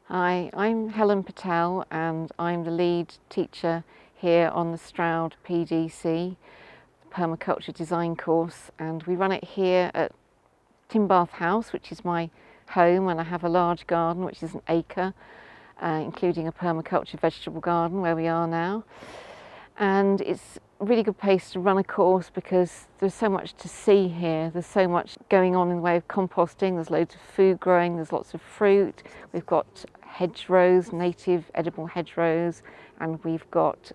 Hi, I'm Helen Patel and I'm the lead teacher here on the Stroud PDC, Permaculture Design course, and we run it here at Timbath House, which is my home, and I have a large garden which is an acre, including a permaculture vegetable garden where we are now. And it's a really good place to run a course because there's so much to see here. There's so much going on in the way of composting. There's loads of food growing, there's lots of fruit. We've got hedgerows, native edible hedgerows, and we've got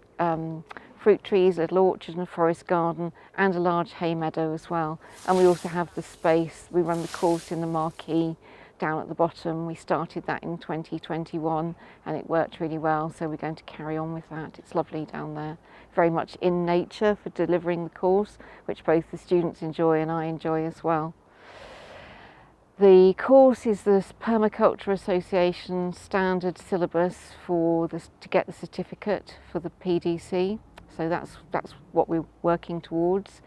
fruit trees, a little orchard and a forest garden, and a large hay meadow as well. And we also have the space. We run the course in the marquee down at the bottom. We started that in 2021 and it worked really well, so we're going to carry on with that. It's lovely down there, very much in nature for delivering the course, which both the students enjoy and I enjoy as well. The course is the Permaculture Association standard syllabus for this, to get the certificate for the PDC, so that's what we're working towards.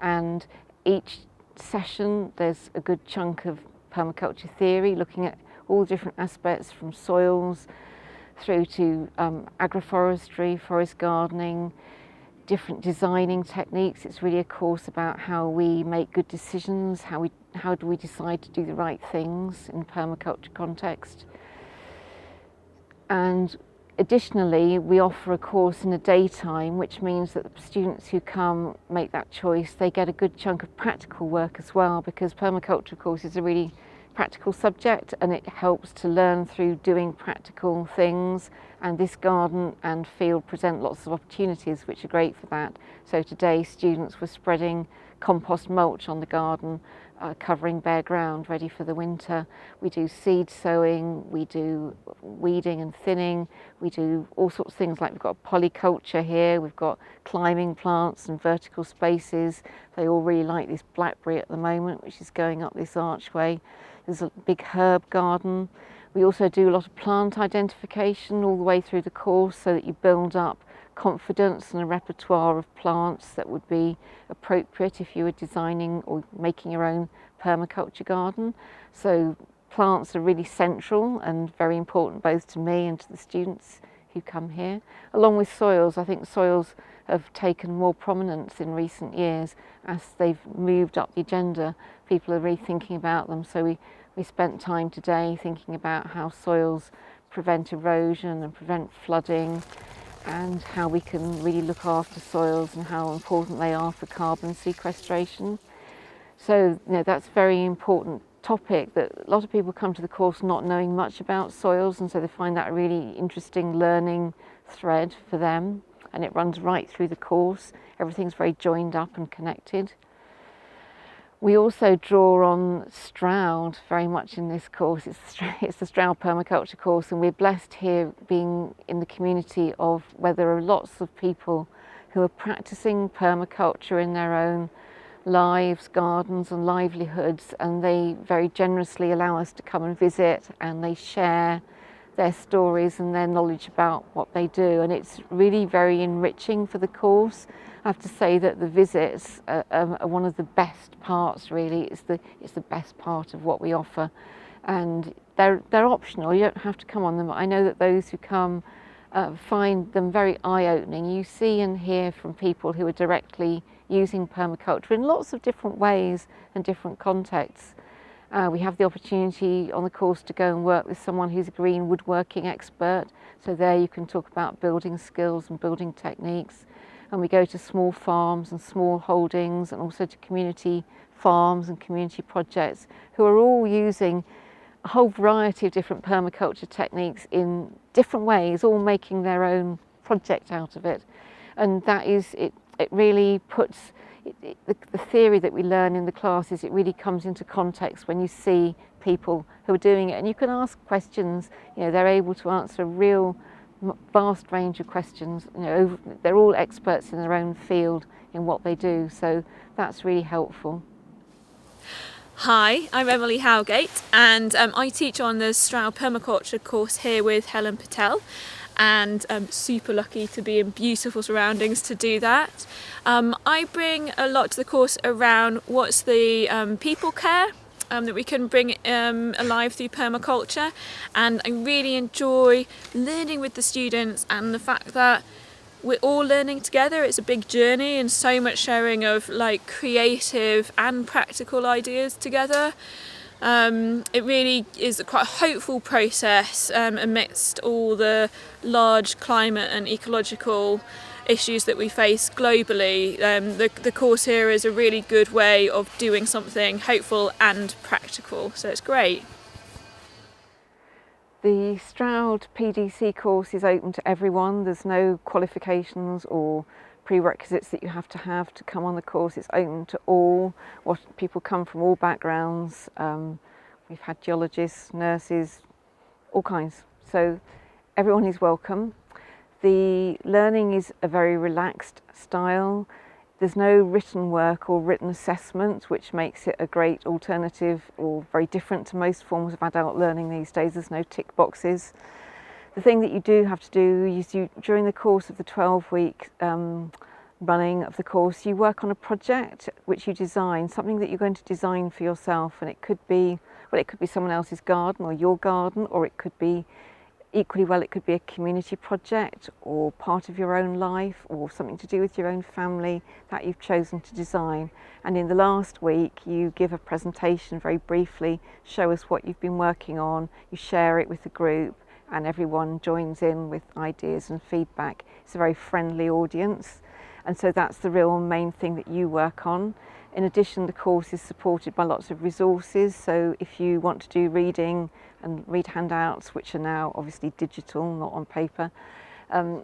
And each session there's a good chunk of permaculture theory, looking at all the different aspects from soils through to agroforestry, forest gardening, different designing techniques. It's really a course about how we make good decisions, how do we decide to do the right things in permaculture context. And additionally, we offer a course in the daytime, which means that the students who come make that choice, they get a good chunk of practical work as well, because permaculture, of course, is a really practical subject and it helps to learn through doing practical things, and this garden and field present lots of opportunities which are great for that. So today students were spreading compost mulch on the garden, covering bare ground ready for the winter. We do seed sowing, we do weeding and thinning, we do all sorts of things, like we've got polyculture here, we've got climbing plants and vertical spaces. They all really like this blackberry at the moment, which is going up this archway. There's a big herb garden. We also do a lot of plant identification all the way through the course, so that you build up confidence and a repertoire of plants that would be appropriate if you were designing or making your own permaculture garden. So plants are really central and very important both to me and to the students who come here. Along with soils, I think soils have taken more prominence in recent years as they've moved up the agenda. People are really thinking about them, so we spent time today thinking about how soils prevent erosion and prevent flooding, and how we can really look after soils and how important they are for carbon sequestration. So that's a very important topic that a lot of people come to the course not knowing much about soils, and so they find that a really interesting learning thread for them, and it runs right through the course. Everything's very joined up and connected. We also draw on Stroud very much in this course. It's the Stroud Permaculture course, and we're blessed here being in the community of where there are lots of people who are practicing permaculture in their own lives, gardens and livelihoods, and they very generously allow us to come and visit, and they share their stories and their knowledge about what they do, and it's really very enriching for the course. I have to say that the visits are one of the best parts, really. It's the best part of what we offer, and they're optional. You don't have to come on them. I know that those who come find them very eye-opening. You see and hear from people who are directly using permaculture in lots of different ways and different contexts. We have the opportunity on the course to go and work with someone who's a green woodworking expert, so there you can talk about building skills and building techniques. And we go to small farms and small holdings, and also to community farms and community projects who are all using a whole variety of different permaculture techniques in different ways, all making their own project out of it. And that is, it really puts the theory that we learn in the classes, it really comes into context when you see people who are doing it, and you can ask questions. They're able to answer a real vast range of questions. They're all experts in their own field in what they do, so that's really helpful. Hi, I'm Emily Howgate, and I teach on the Stroud Permaculture course here with Helen Patel, and I'm super lucky to be in beautiful surroundings to do that. I bring a lot to the course around what's the people care that we can bring alive through permaculture, and I really enjoy learning with the students and the fact that we're all learning together. It's a big journey and so much sharing of like creative and practical ideas together. It really is a quite hopeful process amidst all the large climate and ecological issues that we face globally. The course here is a really good way of doing something hopeful and practical, so it's great. The Stroud PDC course is open to everyone. There's no qualifications or prerequisites that you have to come on the course. It's open to all. People come from all backgrounds. We've had geologists, nurses, all kinds. So everyone is welcome. The learning is a very relaxed style. There's no written work or written assessment, which makes it a great alternative or very different to most forms of adult learning these days. There's no tick boxes. The thing that you do have to do is during the course of the 12-week running of the course, you work on a project which you design, something that you're going to design for yourself, and it could be someone else's garden or your garden, or it could be equally well, it could be a community project or part of your own life or something to do with your own family that you've chosen to design. And in the last week, you give a presentation very briefly, show us what you've been working on, you share it with the group, and everyone joins in with ideas and feedback. It's a very friendly audience, and so that's the real main thing that you work on. In addition, the course is supported by lots of resources, so if you want to do reading and read handouts, which are now obviously digital, not on paper,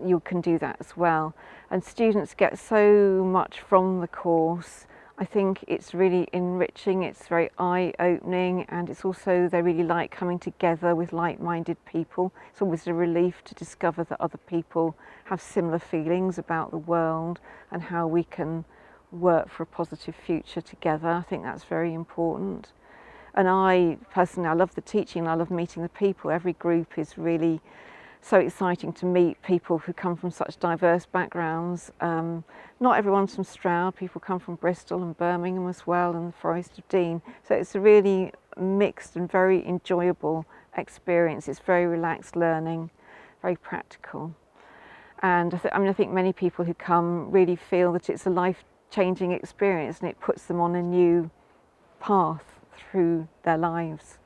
you can do that as well. And students get so much from the course. I think it's really enriching, it's very eye-opening, and it's also, they really like coming together with like-minded people. It's always a relief to discover that other people have similar feelings about the world and how we can work for a positive future together. I think that's very important. And I personally, I love the teaching, I love meeting the people. Every group is really so exciting to meet people who come from such diverse backgrounds. Not everyone's from Stroud, people come from Bristol and Birmingham as well, and the Forest of Dean. So it's a really mixed and very enjoyable experience. It's very relaxed learning, very practical. And I think many people who come really feel that it's a life-changing experience, and it puts them on a new path through their lives.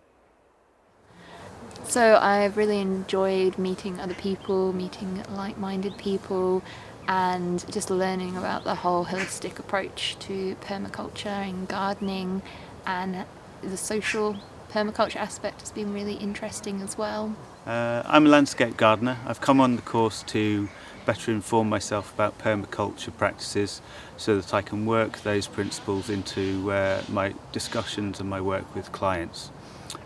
So I've really enjoyed meeting other people, meeting like-minded people, and just learning about the whole holistic approach to permaculture and gardening, and the social permaculture aspect has been really interesting as well. I'm a landscape gardener. I've come on the course to better inform myself about permaculture practices so that I can work those principles into my discussions and my work with clients.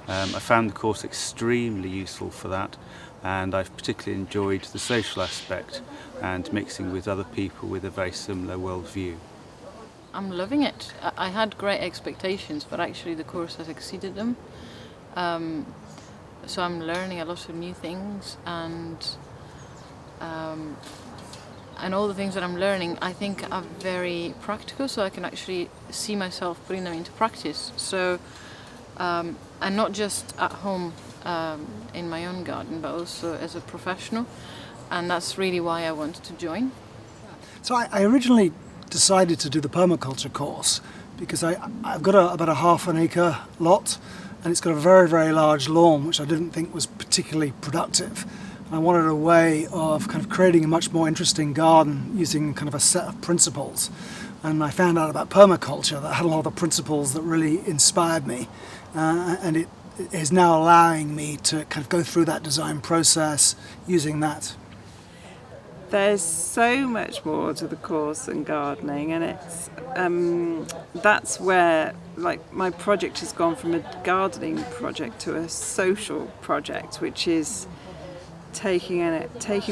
I found the course extremely useful for that, and I've particularly enjoyed the social aspect and mixing with other people with a very similar worldview. I'm loving it. I had great expectations, but actually the course has exceeded them. So I'm learning a lot of new things, and all the things that I'm learning I think are very practical, so I can actually see myself putting them into practice. So and not just at home in my own garden, but also as a professional, and that's really why I wanted to join. So I originally decided to do the permaculture course because I've got about a half an acre lot, and it's got a very, very large lawn, which I didn't think was particularly productive. I wanted a way of kind of creating a much more interesting garden using kind of a set of principles. And I found out about permaculture that had a lot of the principles that really inspired me. And it is now allowing me to kind of go through that design process using that. There's so much more to the course than gardening, and it's that's where my project has gone from a gardening project to a social project, which is taking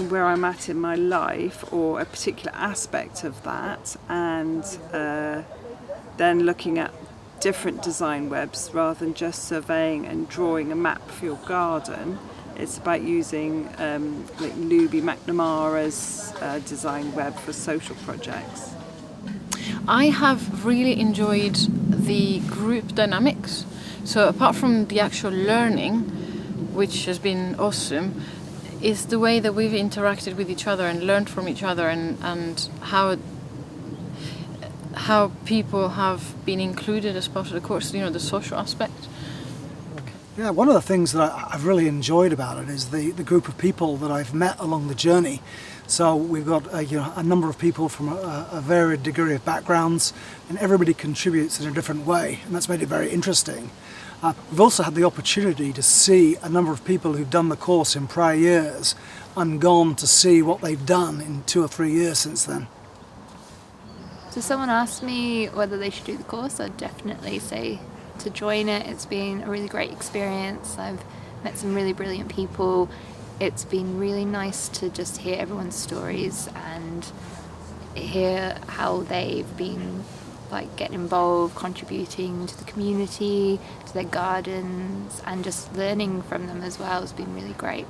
where I'm at in my life or a particular aspect of that, and then looking at different design webs rather than just surveying and drawing a map for your garden. It's about using Luby McNamara's design web for social projects. I have really enjoyed the group dynamics. So apart from the actual learning, which has been awesome, is the way that we've interacted with each other and learned from each other, and how people have been included as part of the course, the social aspect. Yeah, one of the things that I've really enjoyed about it is the group of people that I've met along the journey. So we've got a number of people from a varied degree of backgrounds, and everybody contributes in a different way, and that's made it very interesting. We've also had the opportunity to see a number of people who've done the course in prior years and gone to see what they've done in 2 or 3 years since then. So if someone asked me whether they should do the course, I'd definitely say to join it. It's been a really great experience. I've met some really brilliant people. It's been really nice to just hear everyone's stories and hear how they've been getting involved, contributing to the community, to their gardens, and just learning from them as well has been really great.